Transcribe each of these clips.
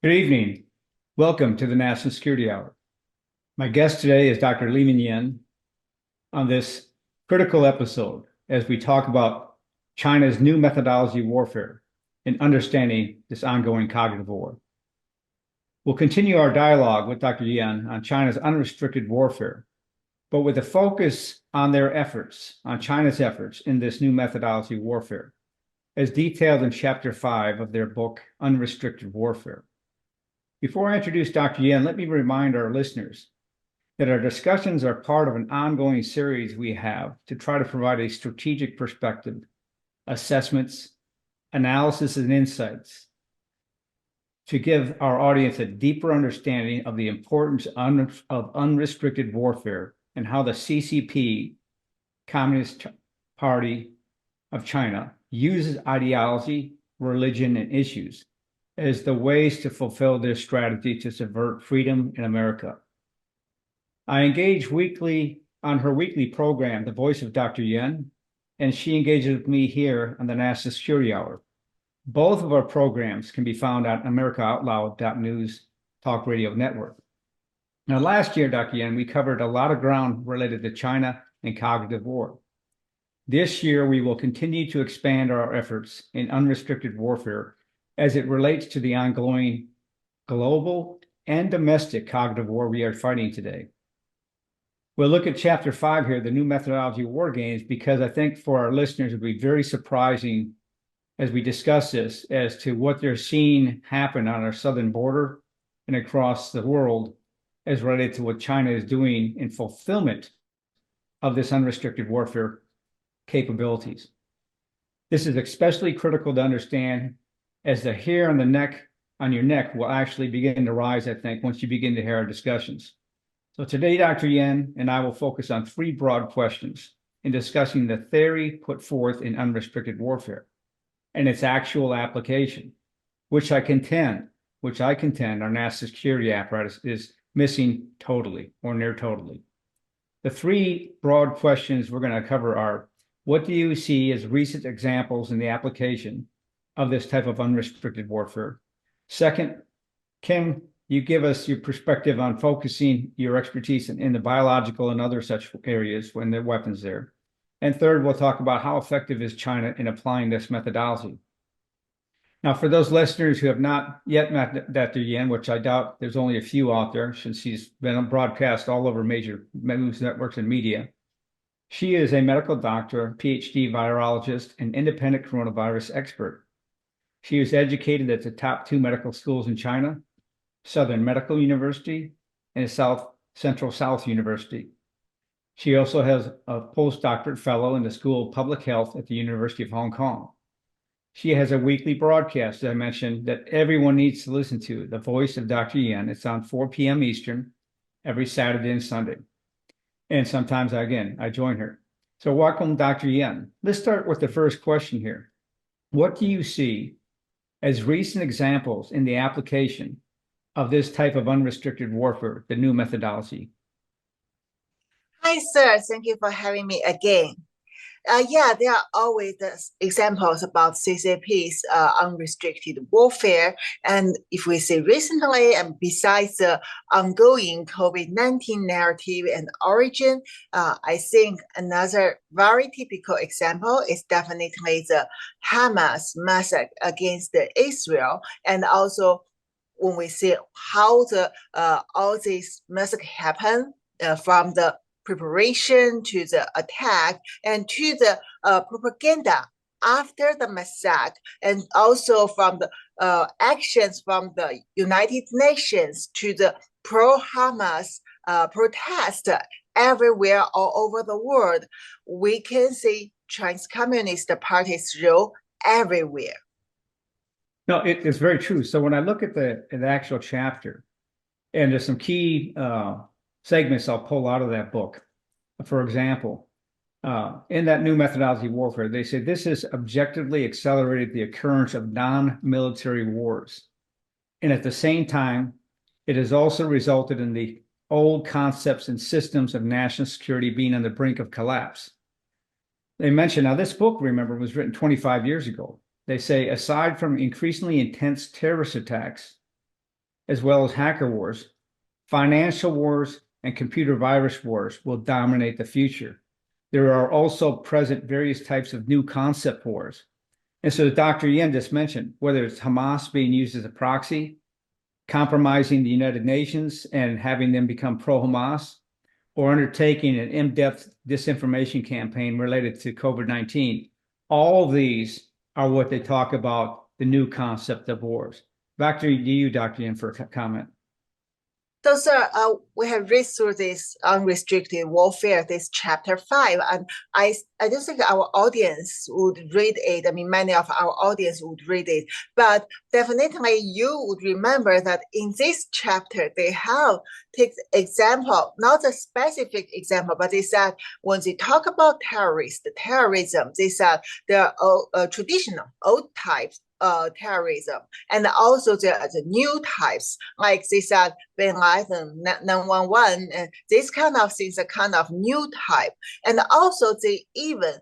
Good evening. Welcome to the National Security Hour. My guest today is Dr. Limin Yan on this critical episode as we talk about China's new methodology warfare and understanding this ongoing cognitive war. We'll continue our dialogue with Dr. Yan on China's unrestricted warfare, but with a focus on their efforts, on China's efforts in this new methodology warfare, as detailed in Chapter 5 of their book, Unrestricted Warfare. Before I introduce Dr. Yan, let me remind our listeners that our discussions are part of an ongoing series we have to try to provide a strategic perspective, assessments, analysis, and insights to give our audience a deeper understanding of the importance of unrestricted warfare and how the CCP, Communist Party of China, uses ideology, religion, and issues as the ways to fulfill their strategy to subvert freedom in America. I engage weekly on her weekly program, The Voice of Dr. Yan, and she engages with me here on the National Security Hour. Both of our programs can be found at AmericaOutloud.news Talk Radio Network. Now, last year, Dr. Yan, we covered a lot of ground related to China and cognitive war. This year, we will continue to expand our efforts in unrestricted warfare as it relates to the ongoing global and domestic cognitive war we are fighting today. We'll look at Chapter 5 here, the new methodology war games, because I think for our listeners, it'll be very surprising as we discuss this as to what they're seeing happen on our southern border and across the world as related to what China is doing in fulfillment of this unrestricted warfare capabilities. This is especially critical to understand as the hair on the neck, on your neck will actually begin to rise, I think, once you begin to hear our discussions. So today, Dr. Yan and I will focus on three broad questions in discussing the theory put forth in unrestricted warfare and its actual application, which I contend our national security apparatus is missing totally or near totally. The three broad questions we're going to cover are, what do you see as recent examples in the application of this type of unrestricted warfare? Second, can you give us your perspective on focusing your expertise in the biological and other such areas when there are weapons there? And third, we'll talk about how effective is China in applying this methodology. Now, for those listeners who have not yet met Dr. Yan, which I doubt there's only a few out there since she's been on broadcast all over major news networks and media, she is a medical doctor, PhD virologist, and independent coronavirus expert. She was educated at the top two medical schools in China, Southern Medical University and Central South University. She also has a postdoctorate fellow in the School of Public Health at the University of Hong Kong. She has a weekly broadcast, as I mentioned, that everyone needs to listen to, The Voice of Dr. Yan. It's on 4 p.m. Eastern every Saturday and Sunday. And sometimes, I join her. So welcome, Dr. Yan. Let's start with the first question here. What do you see as recent examples in the application of this type of unrestricted warfare, the new methodology? Hi, sir. Thank you for having me again. There are always examples about CCP's unrestricted warfare. And if we say recently, and besides the ongoing COVID-19 narrative and origin, I think another very typical example is definitely the Hamas massacre against Israel. And also when we see how all these massacre happen from the preparation to the attack and to the propaganda after the massacre, and also from the actions from the United Nations to the pro-Hamas protest everywhere all over the world, we can see Chinese Communist Party's role everywhere. No, it's very true. So when I look at the actual chapter, and there's some key segments I'll pull out of that book. For example, in that new methodology warfare, they say this has objectively accelerated the occurrence of non-military wars. And at the same time, it has also resulted in the old concepts and systems of national security being on the brink of collapse. They mention, now this book, remember, was written 25 years ago. They say, aside from increasingly intense terrorist attacks, as well as hacker wars, financial wars, and computer virus wars will dominate the future. There are also present various types of new concept wars. And so Dr. Yen just mentioned, whether it's Hamas being used as a proxy, compromising the United Nations and having them become pro-Hamas, or undertaking an in-depth disinformation campaign related to COVID-19, all of these are what they talk about the new concept of wars. Back to you, Dr. Yen, for a comment. So, sir, we have read through this unrestricted warfare, this chapter 5, and I don't think our audience would read it. I mean, many of our audience would read it, but definitely you would remember that in this chapter, they have take example, not a specific example, but they said when they talk about terrorism, they said there are traditional, old types terrorism, and also there are the new types, like they said Bin Laden, 911, and this kind of things are kind of new type. And also they even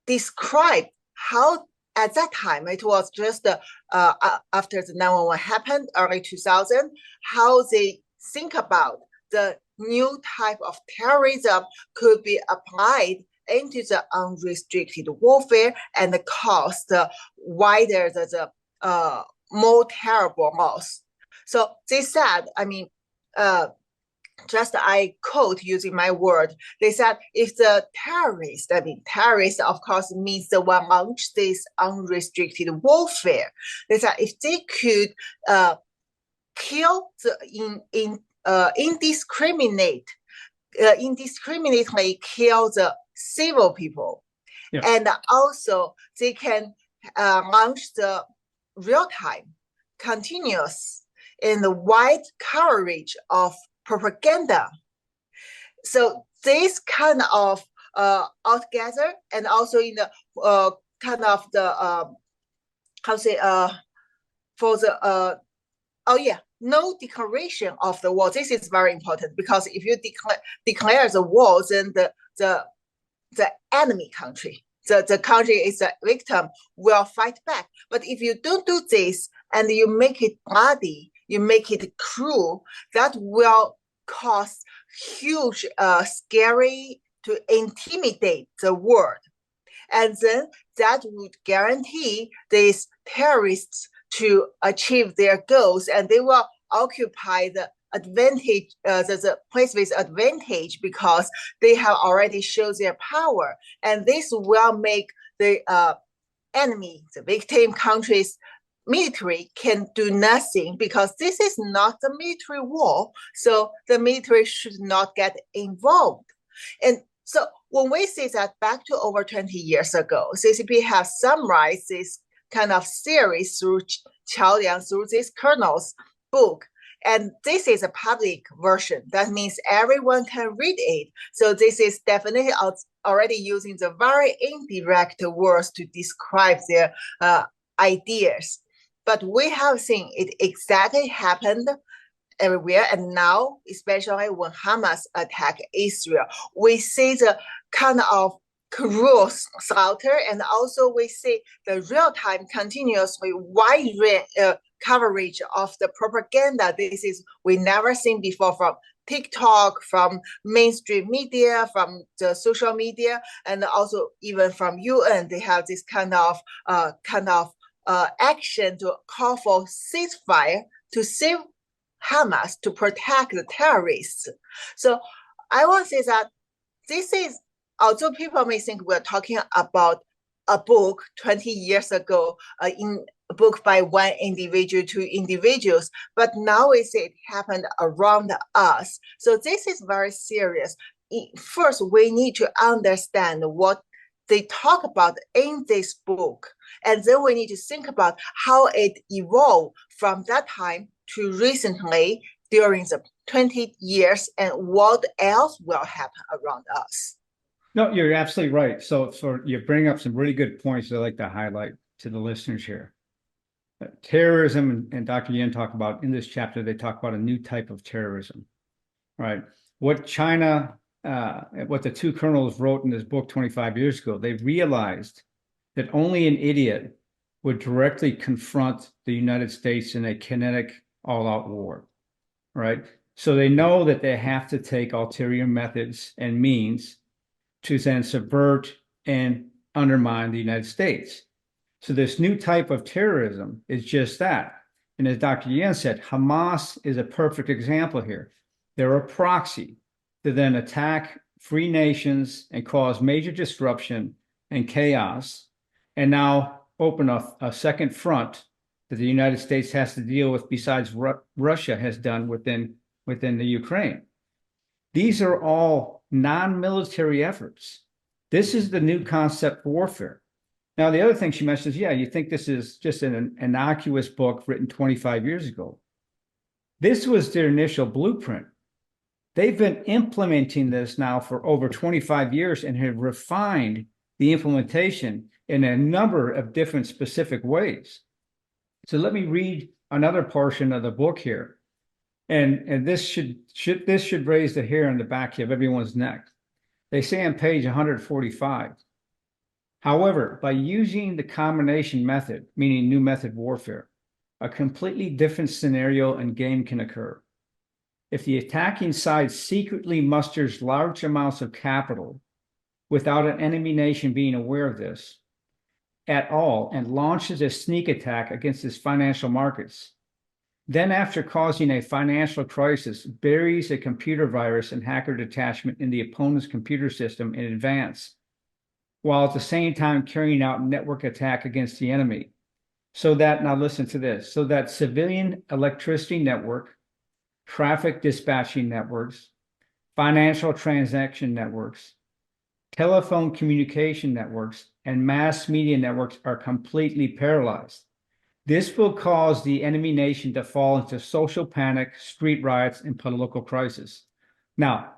describe how at that time it was just after the 911 happened, early 2000, how they think about the new type of terrorism could be applied into the unrestricted warfare and cause the wider, more terrible loss. So they said, I mean, just I quote using my word, they said if the terrorists of course means the one launched this unrestricted warfare, they said if they could kill indiscriminately kill the civil people, yeah. And also they can launch the real-time, continuous, and wide coverage of propaganda. So this kind of altogether, and also in the kind of the no declaration of the war. This is very important because if you declare the war, then the enemy country, the country is a victim, will fight back. But if you don't do this and you make it bloody, you make it cruel, that will cause huge, scary to intimidate the world. And then that would guarantee these terrorists to achieve their goals, and they will occupy the advantage, the place with advantage because they have already shown their power, and this will make the enemy, the victim countries, military can do nothing because this is not a military war, so the military should not get involved. And so when we say that back to over 20 years ago, CCP has summarized this kind of series through Qiao Liang, through this colonel's book. And this is a public version. That means everyone can read it. So this is definitely already using the very indirect words to describe their ideas. But we have seen it exactly happened everywhere. And now, especially when Hamas attacked Israel, we see the kind of cruel slaughter, and also we see the real-time continuously wide coverage of the propaganda. This is we never seen before from TikTok, from mainstream media, from the social media, and also even from UN. They have this kind of action to call for ceasefire to save Hamas, to protect the terrorists. So I want to say that this is, although people may think we're talking about a book 20 years ago, in a book by one individual, two individuals, but now we see it happened around us. So this is very serious. First, we need to understand what they talk about in this book, and then we need to think about how it evolved from that time to recently during the 20 years and what else will happen around us. No, you're absolutely right. So you bring up some really good points I'd like to highlight to the listeners here. Terrorism, and Dr. Yen talked about in this chapter, they talk about a new type of terrorism, right? What the two colonels wrote in this book 25 years ago, they realized that only an idiot would directly confront the United States in a kinetic all-out war, right? So they know that they have to take ulterior methods and means to then subvert and undermine the United States. So this new type of terrorism is just that. And as Dr. Yen said, Hamas is a perfect example here. They're a proxy to then attack free nations and cause major disruption and chaos, and now open a second front that the United States has to deal with besides Russia has done within the Ukraine. These are all non-military efforts. This is the new concept warfare. Now, the other thing she mentions, yeah, you think this is just an innocuous book written 25 years ago. This was their initial blueprint. They've been implementing this now for over 25 years and have refined the implementation in a number of different specific ways. So let me read another portion of the book here. And this should raise the hair on the back of everyone's neck. They say on page 145, however, by using the combination method, meaning new method warfare, a completely different scenario and game can occur. If the attacking side secretly musters large amounts of capital without an enemy nation being aware of this at all and launches a sneak attack against its financial markets, then after causing a financial crisis, buries a computer virus and hacker detachment in the opponent's computer system in advance, while at the same time carrying out network attack against the enemy. So that, now listen to this, so that civilian electricity network, traffic dispatching networks, financial transaction networks, telephone communication networks, and mass media networks are completely paralyzed. This will cause the enemy nation to fall into social panic, street riots, and political crisis. Now,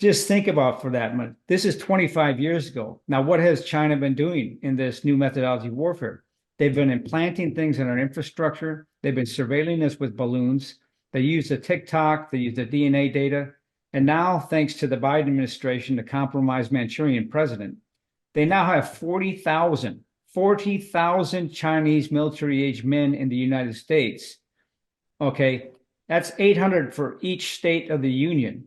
just think about for that minute. This is 25 years ago. Now, what has China been doing in this new methodology warfare? They've been implanting things in our infrastructure. They've been surveilling us with balloons. They use the TikTok, they use the DNA data. And now, thanks to the Biden administration, the compromised Manchurian president, they now have 40,000 Chinese military-age men in the United States. Okay, that's 800 for each state of the Union.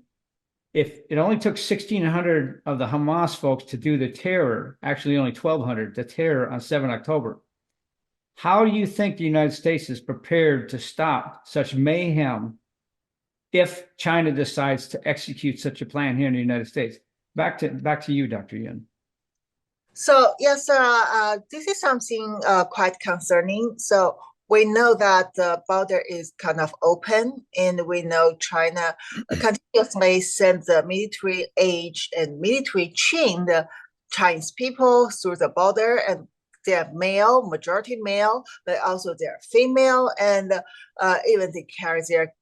If it only took 1,600 of the Hamas folks to do the terror, actually only 1,200, the terror on 7 October, how do you think the United States is prepared to stop such mayhem if China decides to execute such a plan here in the United States? Back to you, Dr. Yin. So yes, this is something quite concerning. So we know that the border is kind of open, and we know China continuously sends the military age and military trained Chinese people through the border, and they're male, majority male, but also they're female, and even they carry their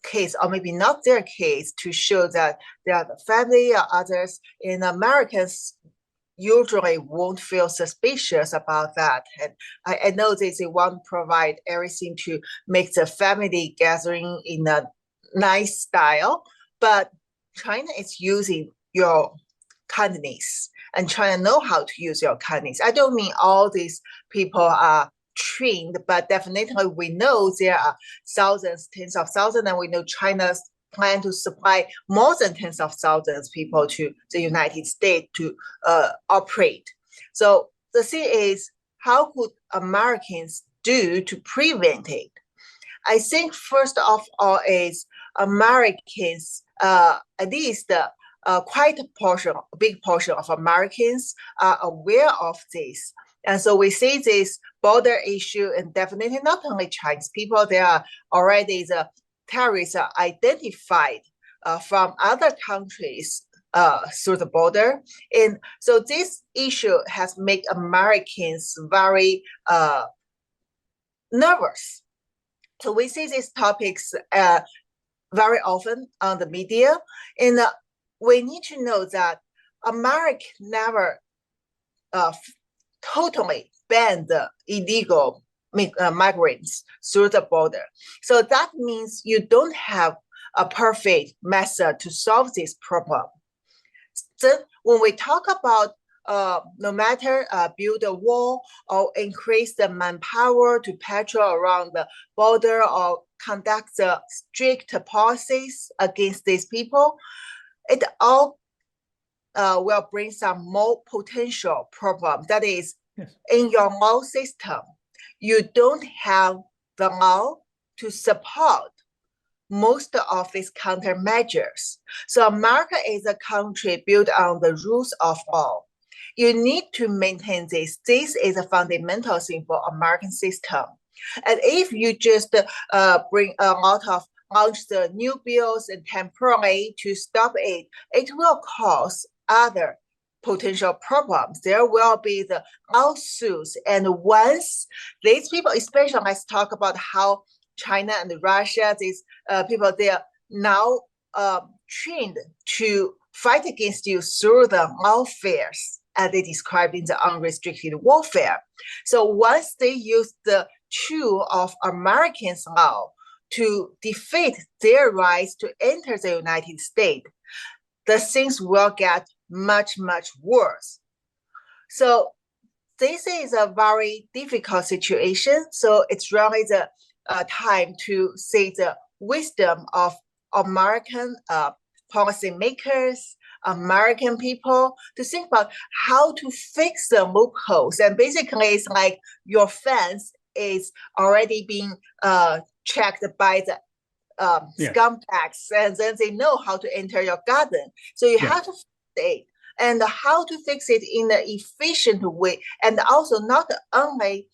case, or maybe not their case, to show that they are the family or others. In Americans usually won't feel suspicious about that. And I know they want to provide everything to make the family gathering in a nice style, but China is using your kindness, and China know how to use your kindness. I don't mean all these people are trained, but definitely we know there are thousands, tens of thousands, and we know China's plan to supply more than tens of thousands people to the United States to operate. So the thing is, how could Americans do to prevent it? I think first of all is Americans, at least quite a big portion of Americans are aware of this. And so we see this border issue, and definitely not only Chinese people, there are already the terrorists are identified from other countries through the border. And so this issue has made Americans very nervous. So we see these topics very often on the media. And we need to know that America never totally banned the illegal migrants through the border. So that means you don't have a perfect method to solve this problem. So when we talk about no matter build a wall or increase the manpower to patrol around the border or conduct the strict policies against these people, it all will bring some more potential problem. That is, yes. In your law system, you don't have the law to support most of these countermeasures. So America is a country built on the rules of law. You need to maintain this. This is a fundamental thing for American system. And if you just bring a lot of launch the new bills and temporarily to stop it, it will cause other potential problems. There will be the lawsuits. And once these people, especially let's talk about how China and Russia, these people, they are now trained to fight against you through the lawfares, as they described in the unrestricted warfare. So once they use the tool of Americans' law to defeat their rights to enter the United States, the things will get much, much worse. So this is a very difficult situation. So it's really the time to see the wisdom of American policymakers, American people, to think about how to fix the loopholes. And basically, it's like your fence is already being checked by the scumbags, and then they know how to enter your garden. So you have to fix it, and how to fix it in an efficient way, and also not only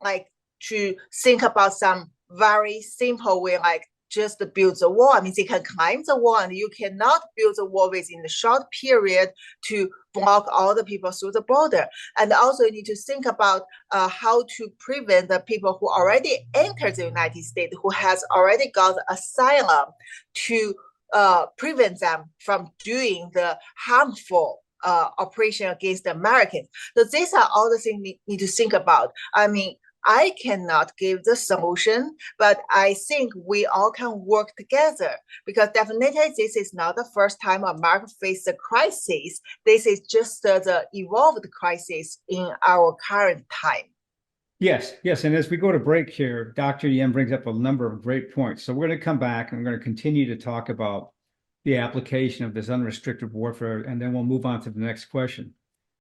like to think about some very simple way, like just build the wall. I mean, they can climb the wall, and you cannot build the wall within a short period to block all the people through the border. And also you need to think about how to prevent the people who already entered the United States, who has already got asylum, to prevent them from doing the harmful operation against the Americans. So these are all the things we need to think about. I mean, I cannot give the solution, but I think we all can work together, because definitely this is not the first time America faced a crisis. This is just the evolved crisis in our current time. Yes, yes. And as we go to break here, Dr. Yen brings up a number of great points. So we're going to come back and we're going to continue to talk about the application of this unrestricted warfare, and then we'll move on to the next question.